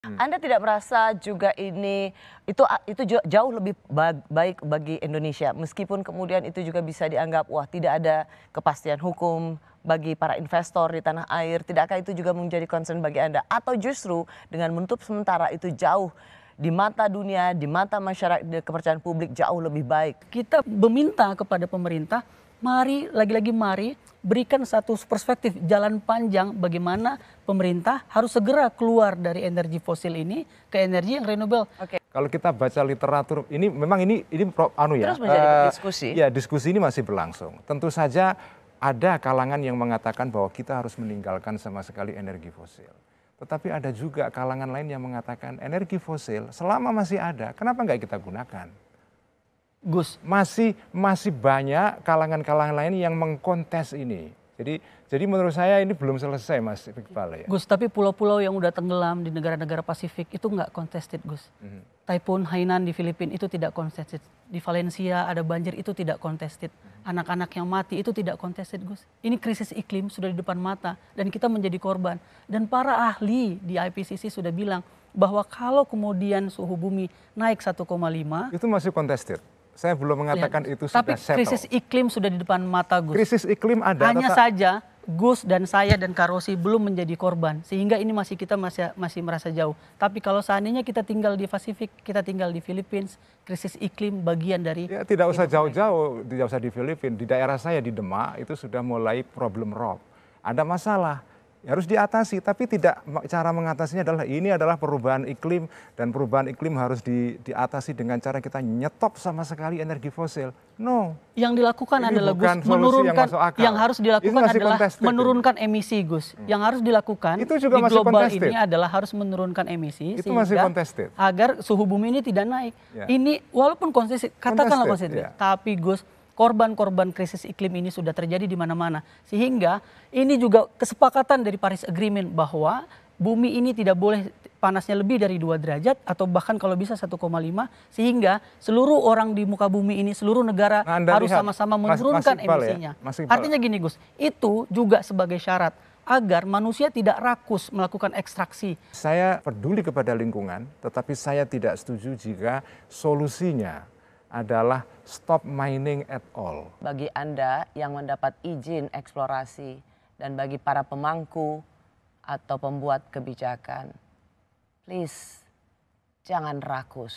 Anda tidak merasa juga itu jauh lebih baik bagi Indonesia, meskipun kemudian itu juga bisa dianggap wah tidak ada kepastian hukum bagi para investor di tanah air, tidakkah itu juga menjadi concern bagi Anda? Atau justru dengan menutup sementara itu jauh di mata dunia, di mata masyarakat, di kepercayaan publik jauh lebih baik? Kita meminta kepada pemerintah, mari berikan satu perspektif jalan panjang bagaimana pemerintah harus segera keluar dari energi fosil ini ke energi yang renewable. Oke. Kalau kita baca literatur ini memang ini Terus menjadi diskusi. Ya, diskusi ini masih berlangsung. Tentu saja ada kalangan yang mengatakan bahwa kita harus meninggalkan sama sekali energi fosil. Tetapi ada juga kalangan lain yang mengatakan energi fosil selama masih ada, kenapa nggak kita gunakan? Gus, masih banyak kalangan-kalangan lain yang mengkontes ini. Jadi menurut saya ini belum selesai, Mas Iqbal ya. Gus, tapi pulau-pulau yang udah tenggelam di negara-negara Pasifik itu nggak contested, Gus. Typhoon Hainan di Filipina itu tidak contested. Di Valencia ada banjir itu tidak contested. Anak-anak yang mati itu tidak contested, Gus. Ini krisis iklim sudah di depan mata dan kita menjadi korban. Dan para ahli di IPCC sudah bilang bahwa kalau kemudian suhu bumi naik 1,5 itu masih contested. Saya belum mengatakan itu sudah tapi settle. krisis iklim sudah di depan mata, Gus. Krisis iklim ada. Hanya saja Gus dan saya dan Kak Rosi belum menjadi korban. Sehingga ini kita masih merasa jauh. Tapi kalau seandainya kita tinggal di Pasifik, kita tinggal di Filipina, krisis iklim bagian dari... Ya, tidak usah jauh-jauh, tidak usah di Filipina. Di daerah saya di Demak itu sudah mulai problem rob. Ada masalah. Harus diatasi, tapi cara mengatasinya adalah perubahan iklim, dan perubahan iklim harus diatasi dengan cara kita nyetop sama sekali energi fosil. No. Yang dilakukan adalah, Gus, menurunkan yang harus dilakukan adalah menurunkan emisi, Gus. Yang harus dilakukan itu juga di global ini adalah harus menurunkan emisi itu masih contested. Agar suhu bumi ini tidak naik. Ya. Ini walaupun katakanlah konsisten, tapi Gus, korban-korban krisis iklim ini sudah terjadi di mana-mana. Sehingga ini juga kesepakatan dari Paris Agreement bahwa bumi ini tidak boleh panasnya lebih dari 2 derajat atau bahkan kalau bisa 1,5, sehingga seluruh orang di muka bumi ini, seluruh negara harus sama-sama menurunkan emisinya. Artinya gini, Gus, itu juga sebagai syarat agar manusia tidak rakus melakukan ekstraksi. Saya peduli kepada lingkungan, tetapi saya tidak setuju jika solusinya adalah stop mining at all. Bagi Anda yang mendapat izin eksplorasi dan bagi para pemangku atau pembuat kebijakan, please jangan rakus.